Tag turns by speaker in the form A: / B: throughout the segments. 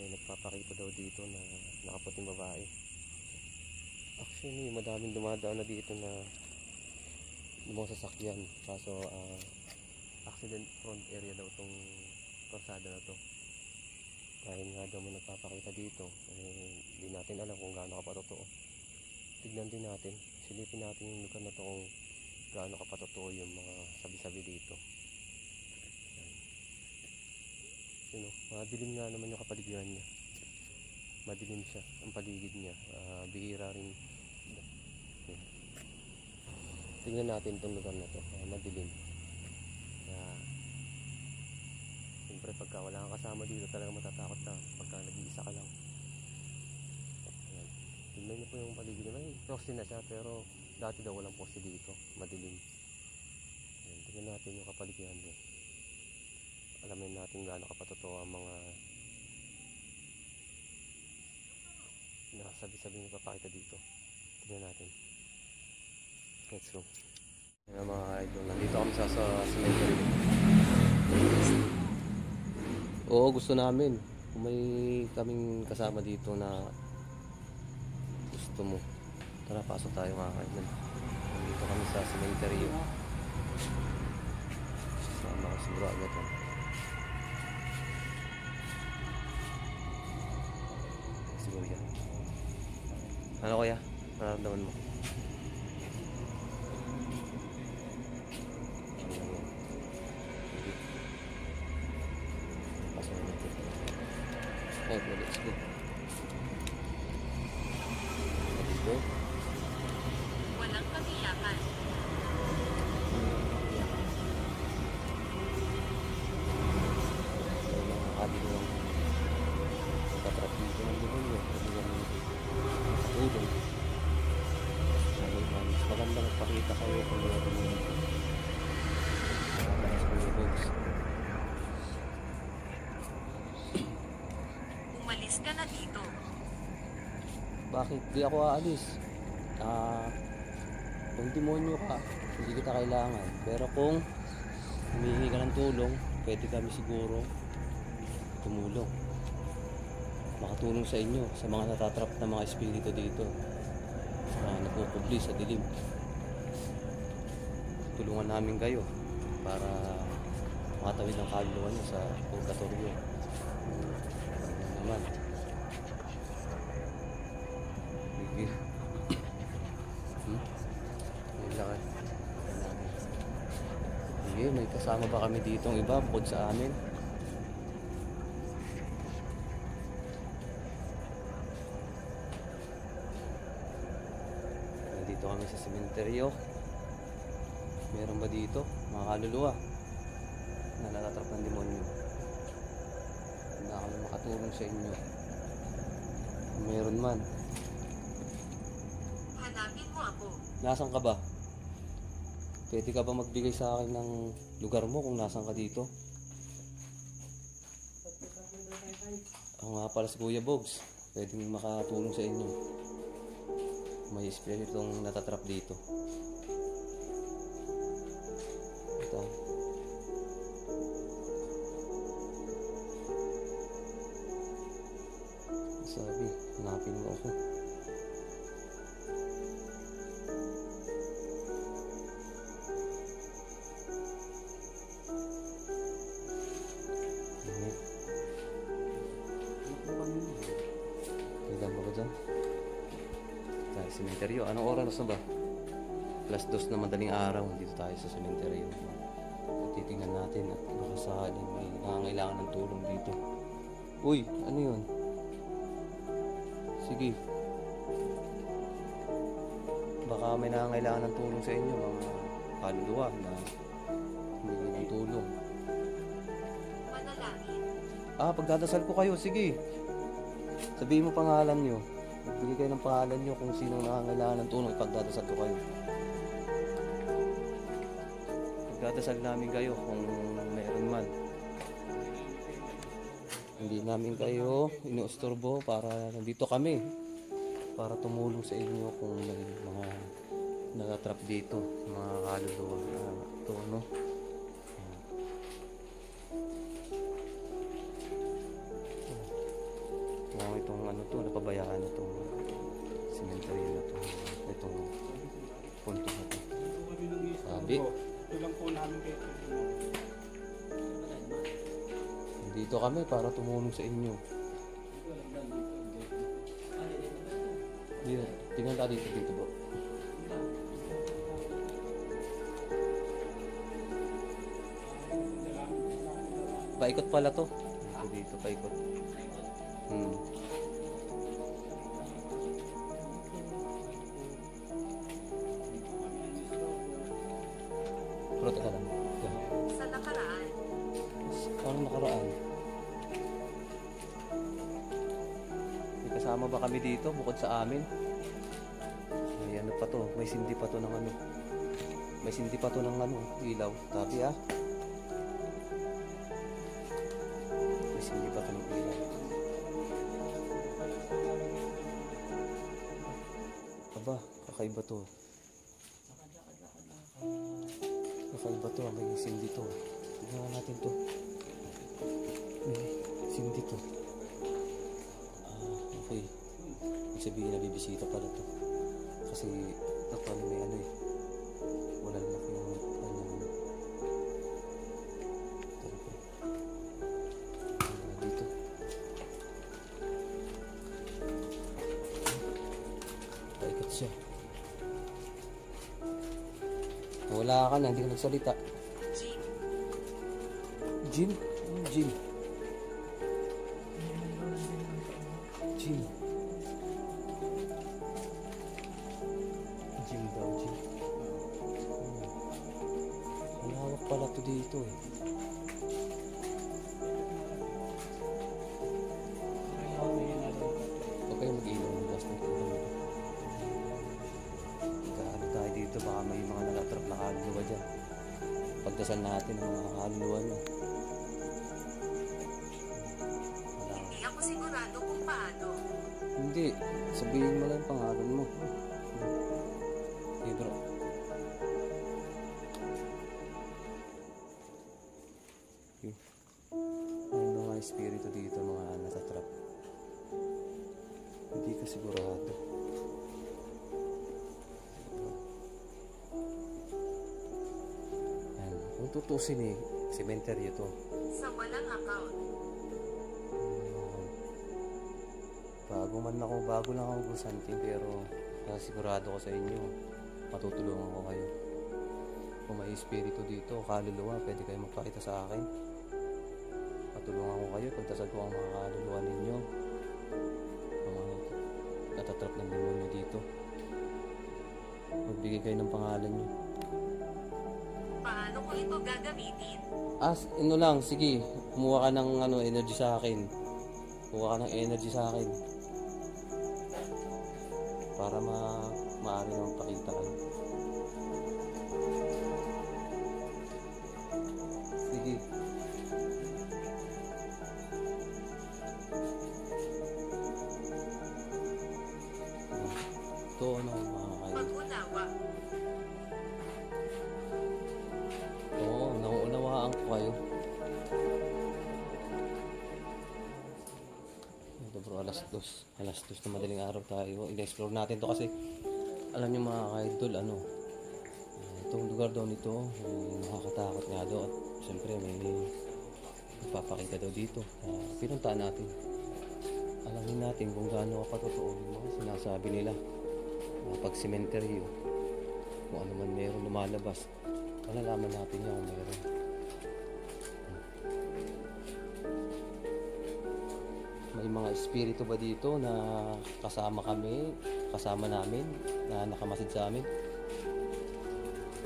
A: may nagpapakita daw dito na nakaputing babae. Actually madaming dumadaan na dito na mga sasakyan, kaso accident prone area daw tong kalsada na to. Dahil nga daw may nagpapakita dito, hindi natin alam kung gaano kapatotoo. Tignan din natin, silipin natin yung lugar na to kung gaano kapatotoo yung mga sabi-sabi dito. Yun, madilim nga naman yung kapaligiran niya. Madilim siya, ang paligid niya. Bihira rin. Tingnan natin itong lugar na to, madilim. Siyempre pagka wala kang kasama dito, talaga matatakot ka pagka nag-iisa ka lang. Ayan. Tingnan niyo po yung paligid niya. May poste na siya, pero dati daw walang poste dito, madilim. Ayan. Tingnan natin yung kapaligiran niya. Alamin natin gaano kapatotoo ang mga nakasabi-sabi ng papakita dito. Tingnan natin. Let's go. Ayan mga idol, nandito kami sa cemetery. Oo, gusto namin. Kung may kaming kasama dito na gusto mo, tara pasok tayo mga idol. Nandito kami sa cemetery. Sama ko siguro agad lang. Siguro yan. Ano kuya? Nararamdaman mo? Okay, let's go. Let's go.
B: Walang katiyakan.
A: Nakakabili ng pagkatrapito ng demonyo. Hindi namin nakatulong. Maganda magpakita kayo kung meron mo dito. Nakakalas mo yung box.
B: Umalis ka na dito.
A: Bakit di ako aalis? Kung demonyo ka, hindi kita kailangan. Pero kung humihingi ka ng tulong, pwede kami siguro tumulong. Makatulong sa inyo, sa mga natatrap na mga espiritu dito. Sa mga nagpupubli sa dilim. Tulungan namin kayo para makatawid ang kaluluwa nyo sa purgatorio. Naman. Bigil. May lakad. Sige, may kasama ba kami dito ang iba bukod sa amin? Nandito kami sa sementeryo. Meron ba dito mga kaluluwa na natatrap ng demonyo? Handa kami makatulong sa inyo. Meron man.
B: Hanapin mo ako.
A: Nasaan ka ba? Pwede ka ba magbigay sa akin ng lugar mo kung nasaan ka dito? Ako nga pala si Kuya Bogs. Pwedeng makatulong sa inyo. May espiritong natatrap dito. Ito. Sabi, hanapin mo ako. Kita mo ko dyan? Tayo sa sementeryo. Anong oras na ba? +2 na madaling araw. Dito tayo sa sementeryo. Titingnan natin at baka sakaling may nangangailangan ng tulong dito. Uy, ano yun? Sige. Baka may nangangailangan ng tulong sa inyo, mga kaluluwa na hindi ng tulong.
B: Manalangin.
A: Pagdadasal ko kayo, sige. Sabihin mo pangalan nyo. Magbigay kayo ng pangalan nyo kung sino nangangailangan ng tulong. Ipagdadasal ko kayo. Pagdadasal namin kayo kung meron man. Hindi namin kayo inuusturbo para nandito kami. Para tumulong sa inyo kung may mga natatrap dito. Mga kaluluwa na ito, no? mukhang itong ano to, napabayaan itong cemetery na to. Itong punto na to. Sabi,
C: Ito lang po namin kayo.
A: dito kami para tumulong sa inyo. Dito, tingnan tayo dito bro. Paikot pala to. Dito paikot. Pero teka lang.
B: Sa nakaraan,
A: Parang nakaraan. May kasama ba kami dito bukod sa amin? May ano pa to, may sindi pa to ng ano. May sindi pa to ng ano, ilaw. Tabi ah. May sindi pa to ng ilaw. Aba, kakaiba to. Kakaiba to, may sindi to. Tignan natin to. May sindi to. Okay. Ibig sabihin na bibisita pala to. Kasi paano may ano eh. Wala na yung ano. Dito. Paikot siya. Wala ka na, hindi ka nagsalita.
B: Jeep,
A: Jim? Jim. Jim. Jim daw, Jim. Malawak pala to dito eh. Huwag kayo mag-ilaw ng gas ng tulong. Magkaano tayo dito, baka may mga nalatrap na kaluluwa dyan. Pagdasal natin ang mga kaluluwa nyo.
B: hindi ako sigurado kung paano.
A: Hindi, sabihin mo lang yung pangalan mo. Okay bro. Okay. May mga espiritu dito, mga natatrap. Hindi ka sigurado. Yan. Kung tutusin eh, cemetery to.
B: Sa walang account,
A: Bago lang ako gusanting pero sigurado ko sa inyo, matutulungan ko kayo. Kung may espiritu dito, kaluluwa, pwede kayo magpakita sa akin. Patulungan ko kayo, pagdasal ko ang mga kaluluwa ninyo. Mga natatrap ng demonyo dito. Magbigay kayo ng pangalan nyo.
B: paano ko ito gagamitin?
A: Ano lang, sige, kumuha ka ng energy sa akin. Kumuha ka ng energy sa akin. Para maaari naman pakita kayo. Sige. Ito mga kayo.
B: Pag-unawa,
A: Oo, nauunawaan ko kayo. Ito bro, alas 2 na madaling araw tayo. I-explore natin to kasi alam nyo mga ka-idol, itong lugar daw nito nakakatakot nga daw at siyempre may nagpapakita daw dito. Pinuntaan natin. Alamin natin kung gaano kapatotoo yung mga sinasabi nila. Pag cemetery, kung ano man meron lumalabas, malalaman natin yan kung meron. May mga espiritu ba dito na kasama namin, na nakamasid sa amin?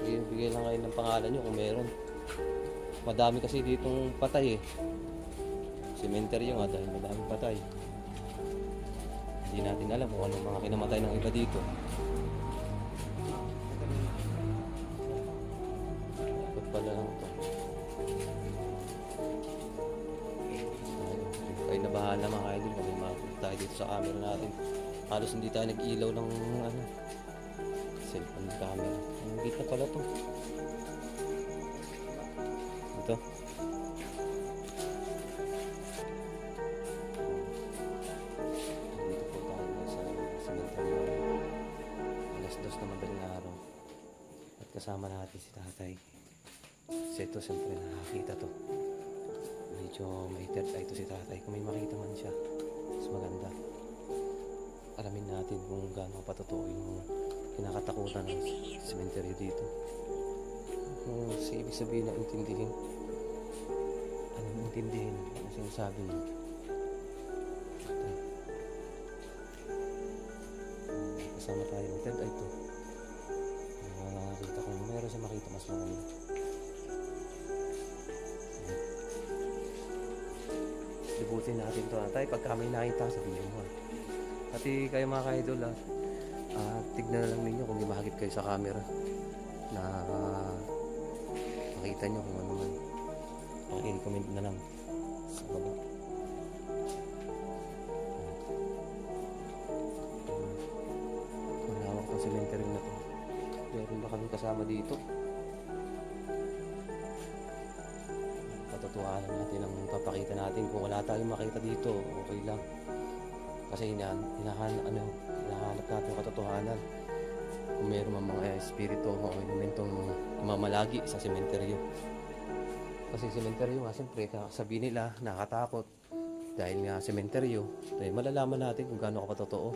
A: Bigay lang kayo ng pangalan nyo kung meron. Madami kasi ditong patay eh. Cemetery nga dahil madaming patay. Hindi natin alam kung anong mga kinamatay ng iba dito. Ba't pala lang ito? Kayo na bahala mga idol. Kami makakita tayo dito sa camera natin. Halos hindi tayo nag-ilaw ng cellphone camera. Ang gitna pala to. Ito. kasama natin si tatay. Kasi ito, siyempre, nakakita to. Medyo may third eye to si tatay. Kung may makita man siya, mas maganda. Alamin natin kung gaano pa totoo yung kinakatakutan ng cemetery dito. Kasi ibig sabihin na intindihin. Anong intindihin? Ano sinasabi niya? Kasama tayo. May third eye to. Nakakita kung meron siya makita, mas maganda. Libutin natin to. Tayo, pagka may nakita, sabihin mo. Pati kayo mga ka-idol, tignan na lang ninyo kung may mahagip kayo sa camera na makita nyo kung ano man. I-comment na lang sa baba. Malawak ng cemetery na to. Meron ba kami kasama dito? Patutuhanan natin ang papakita natin. Kung wala tayong makita dito, okay lang. Kasi hinahanap natin yung katotohanan. Kung meron mga espiritu o elementong mamalagi sa sementeryo. Kasi sementeryo nga, siyempre, sabihin nila, nakatakot. Dahil nga sementeryo, dahil malalaman natin kung gaano ka pa totoo.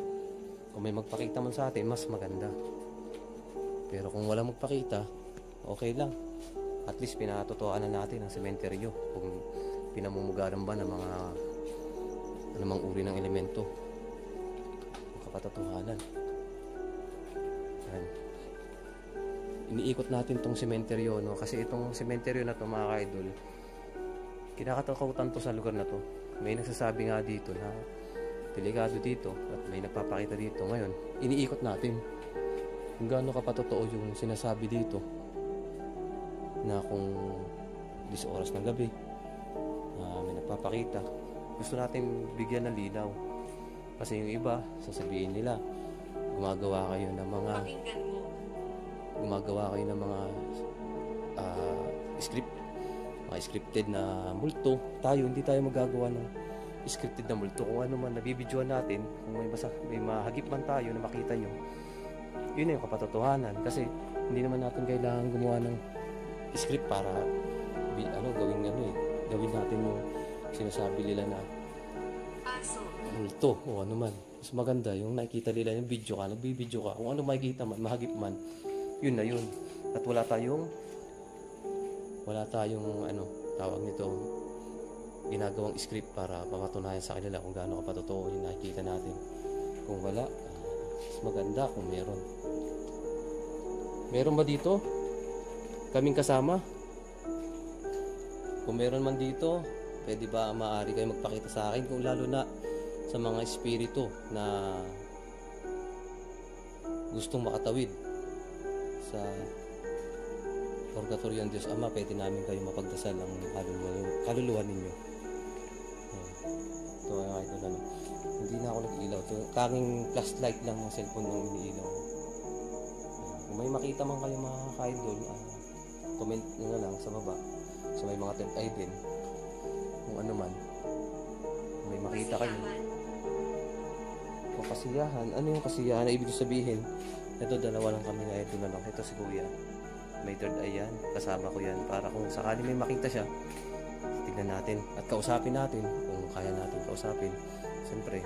A: Kung may magpakita man sa atin, mas maganda. Pero kung wala magpakita, okay lang. At least pinatotohanan natin ang sementeryo. Kung pinamumugaran ba ng mga anumang uri ng elemento. Ang kapatotohanan. Yan. Iniikot natin tong sementeryo, no? Kasi itong sementeryo na to, mga ka-idol, kinakatakutan to sa lugar na to. May nagsasabi nga dito na delikado dito at may nagpapakita dito. Ngayon, iniikot natin kung gaano kapatotoo yung sinasabi dito na kung 10 oras ng gabi may nagpapakita. Gusto natin bigyan ng linaw. Kasi yung iba, sasabihin nila, gumagawa kayo ng mga scripted na multo. Tayo, hindi tayo magagawa ng scripted na multo. Kung ano man nabibidyoan natin, kung may mahagip man tayo na makita nyo, yun na yung kapatotohanan. Kasi hindi naman natin kailangan gumawa ng script para gawin natin yung sinasabi nila na multo o ano man. Mas maganda yung nakikita nila yung video ka, nagbibideo ka, kung ano makikita man, mahagip man, yun na yun. At wala tayong tawag nito, ginagawang script para papatunayan sa kanila kung gaano kapatotoo yung nakikita natin. Kung wala, mas maganda kung meron. Meron ba dito? Kaming kasama? Kung meron man dito, pwede ba maaari kayo magpakita sa akin? Kung lalo na sa mga espiritu na gustong makatawid sa purgatorio ng Diyos Ama, pwede namin kayo mapagdasal ang kaluluwa ninyo. Ito ay idol, hindi na ako nag-ilaw. Ito, tanging flashlight lang ng cellphone ng iniilaw. Kung may makita man kayo mga ka-idol, comment nyo na lang sa baba. So may mga third eye din. Kung ano man, kung may makita kayo. Kung kasiyahan, ano yung kasiyahan na ibig sabihin? Ito, dalawa lang kami na ito na lang. Ito si Kuya. May third eye yan. Kasama ko yan. Para kung sakali may makita siya, tignan natin. At kausapin natin. Kung kaya natin kausapin. Siyempre,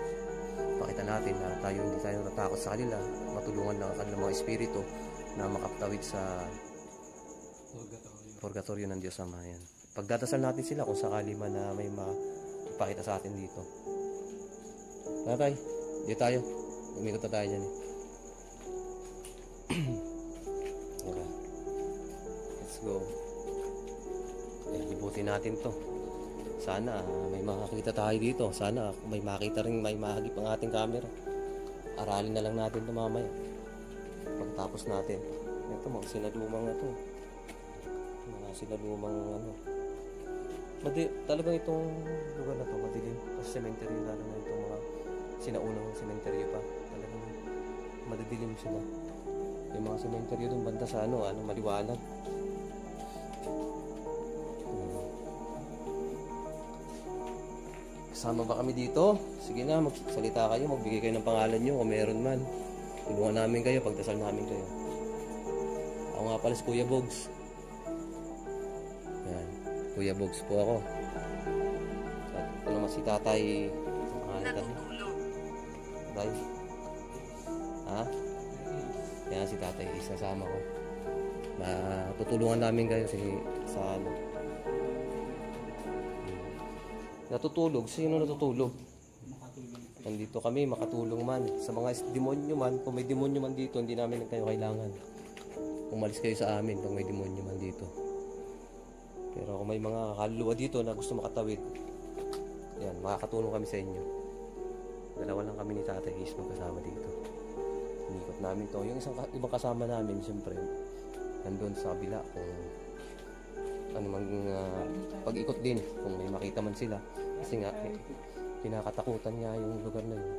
A: pakita natin na hindi tayo natakot sa kanila. Matulungan lang ang kanilang mga espiritu na makapatawid sa purgatorio ng Diyos Ama. Yan. Pagdadasal natin sila kung sakali man na may mapakita sa atin dito. Tatay, dito tayo. Umikot na tayo dyan eh. Okay. Let's go. Libutin natin to. Sana may makakita tayo dito. Sana may makita rin, may mahagip ang ating camera. Aralin na lang natin ito mamaya. Pagtapos natin. Ito, mga sinalumang na to. Mga sinalumang talagang itong lugar na to madilim. Kasi cemetery, lalo na itong mga sinaunang cemetery pa. Talagang madidilim sila. Yung mga cemetery doon banda sa maliwanag. Kasama ba kami dito? Sige na, magsalita kayo, magbigay kayo ng pangalan nyo kung meron man. Tulungan namin kayo, pagdasal namin kayo. Ako nga pala si Kuya Bogs. Yan. Kuya Bogs po ako. At ito naman si tatay.
B: Natutulog.
A: Tay. Ha? Yan si tatay. Isasama ko. Tutulungan namin kayo sa ano. Natutulog. Sino natutulog? Nandito kami, makatulong man. Sa mga demonyo man, kung may demonyo man dito, hindi namin kayo kailangan. Umalis kayo sa amin kung may demonyo man dito. Pero kung may mga kaluluwa dito na gusto makatawid, yan, makakatulong kami sa inyo. Dalawa lang kami ni Tatay Ace magkasama dito. Inikot namin to. Yung ibang kasama namin, siyempre, nandun sa kabila kung ano mang pag-ikot din, kung may makita man sila. Kasi nga, pinakatakutan nga yung lugar na yun.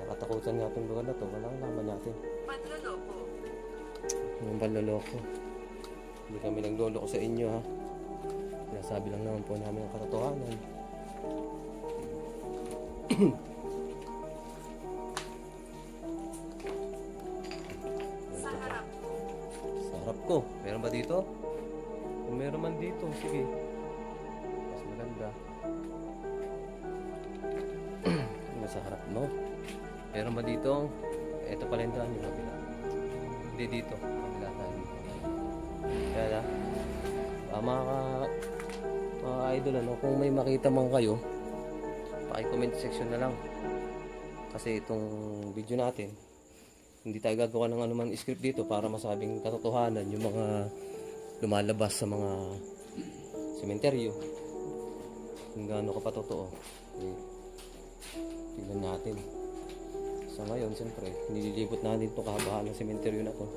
A: Nakatakutan nga itong lugar na to. Walang naman natin.
B: Panloloko.
A: Yung panloloko. Hindi kami nagloloko sa inyo, ha. Sinasabi lang naman po namin ang katotohanan.
B: Sa harap ko.
A: Sa harap ko. Meron ba dito? Kung meron man dito, sige. Mas maganda. Sa harap mo. Meron ba dito? Ito pala yung daan yung kabila. Hindi dito. Kabila tayo dito. Kaya mga idol, ano, kung may makita man kayo, paki-comment section na lang. Kasi itong video natin, hindi tayo gagawa ng anuman script dito para masabing katotohanan yung mga lumalabas sa mga sementeryo. Kung gaano ka pa totoo. Tignan natin. Sa ngayon, siyempre, nililibot natin ito kahabaan ng sementeryo na to.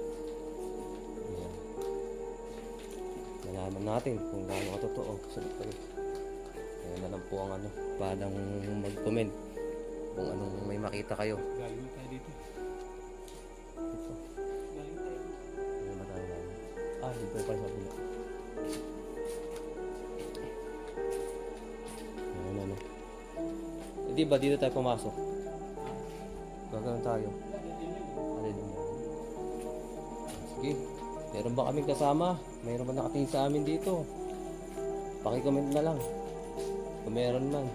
A: Ayan. Nalaman natin kung gaano ka totoo. Siyempre, ayan na lang po ang ano. Balang mag-comment kung anong may makita kayo.
C: Galing tayo dito.
A: Dito.
C: Galing tayo.
A: Ano ba tayo namin? Dito pa sa bila. Ayan, ano. Di ba dito tayo pumasok? Gagawin tayo. Alin mo? Sige. Meron ba kaming kasama? Meron ba nakatingin sa amin dito? Paki-comment na lang. Kung meron man.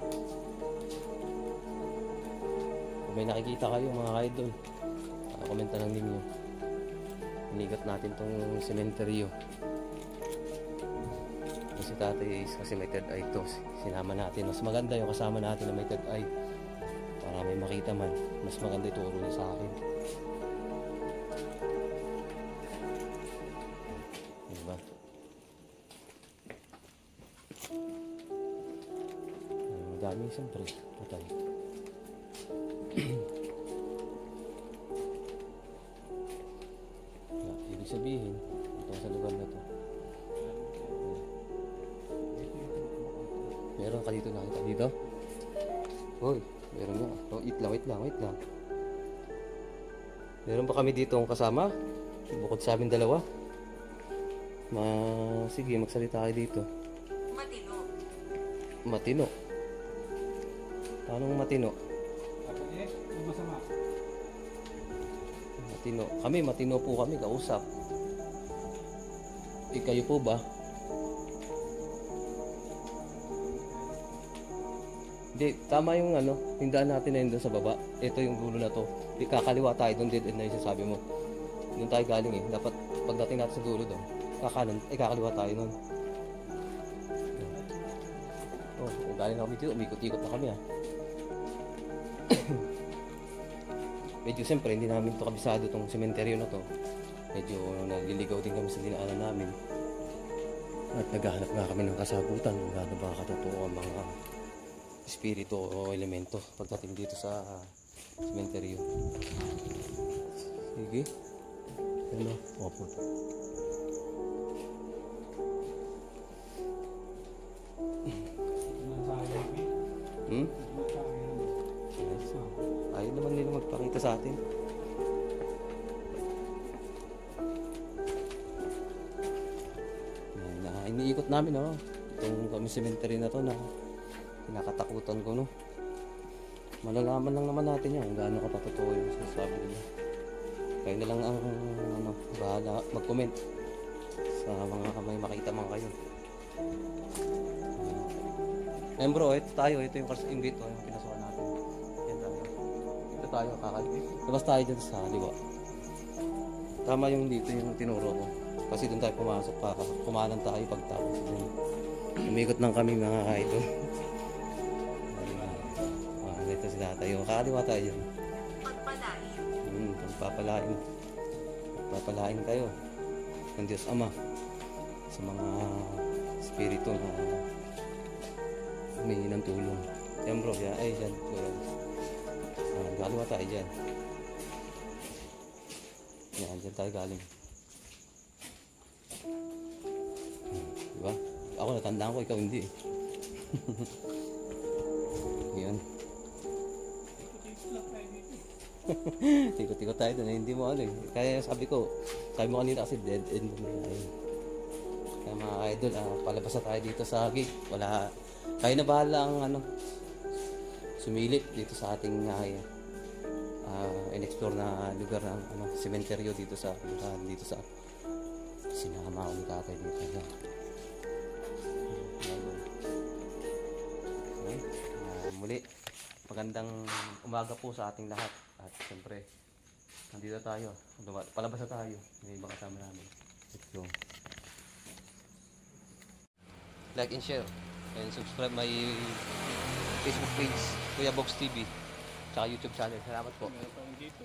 A: Kung may nakikita kayo mga idol, comment na lang ninyo. Inigat natin tong sementeryo. Kasi Tatay Ace kasi may third eye to. Sinama natin. Mas maganda yung kasama natin na may third eye. Para may makita man. Mas maganda ituro niya sa akin. Diba? Madami siyempre. Patay. Ibig sabihin, ito sa lugar na to. Meron ka dito nakita dito? Hoy, meron nga. Oh, wait lang. Meron ba kami dito ang kasama? Bukod sa amin dalawa? Sige, magsalita kayo dito.
B: Matino.
A: Matino. Paano matino?
C: Masama.
A: Matino. Matino po kami, kausap. Kayo po ba? Hindi, tama yung ano, hindaan natin na yun doon sa baba. Ito yung dulo na to. Kakaliwa tayo doon, dead end na yung sasabi mo. Doon tayo galing eh. Dapat pagdating natin sa dulo doon, kakaliwa tayo doon. Oh, galing na kami dito, umikot-ikot na kami ah. Medyo siyempre hindi namin to kabisado tong sementeryo na to. Medyo naliligaw din kami sa dinaanan namin. At naghahanap nga kami ng kasagutan kung gaano ba katotoo ang mga espiritu o elemento pagdating dito sa sementeryo. Sige. Ano? Opo. Yes. Ayaw naman nila magpakita sa atin. Iniikot namin itong kami cemetery na to na kinakatakutan ko malalaman lang naman natin yan kung gaano katotoo yung sinasabi nila. Kayo na lang ang bahala mag-comment sa mga may makita man kayo. Ayan bro, ito tayo. Ito yung gate yung pinasukan natin. Yan tayo. Ito tayo, labas tayo dyan sa liwa. Tama yung dito yung tinuro ko. Kasi doon tayo pumasok pa. Kumanan tayo pagtapos dun. Umikot lang kami mga idol. Ito sila tayo. Kakaliwa tayo dyan.
B: Pagpalain.
A: Pagpapalain. Pagpapalain tayo ng Diyos Ama sa mga spirito na humingi ng tulong. Yan bro, yan. Ay, dyan. Kakaliwa tayo dyan. Yan, dyan tayo galing. Diba? Ako natandaan ko, ikaw hindi. Yan. Tikot-tikot tayo doon, hindi mo ano eh. Kaya sabi mo kanina kasi dead end na yun. Kaya mga idol, palabas na tayo dito sa gate. Wala, kayo na bahala ang sumilip dito sa ating in-explore na lugar ng sementeryo dito sa sinama ko ni tatay dito. Okay. Muli, magandang umaga po sa ating lahat. At siyempre, nandito tayo. Palabas na tayo. May iba kasama namin. Let's go. Like and share. And subscribe my Facebook page, Kuya Box TV. Tsaka YouTube channel. Salamat po.
C: Meron pa rin dito.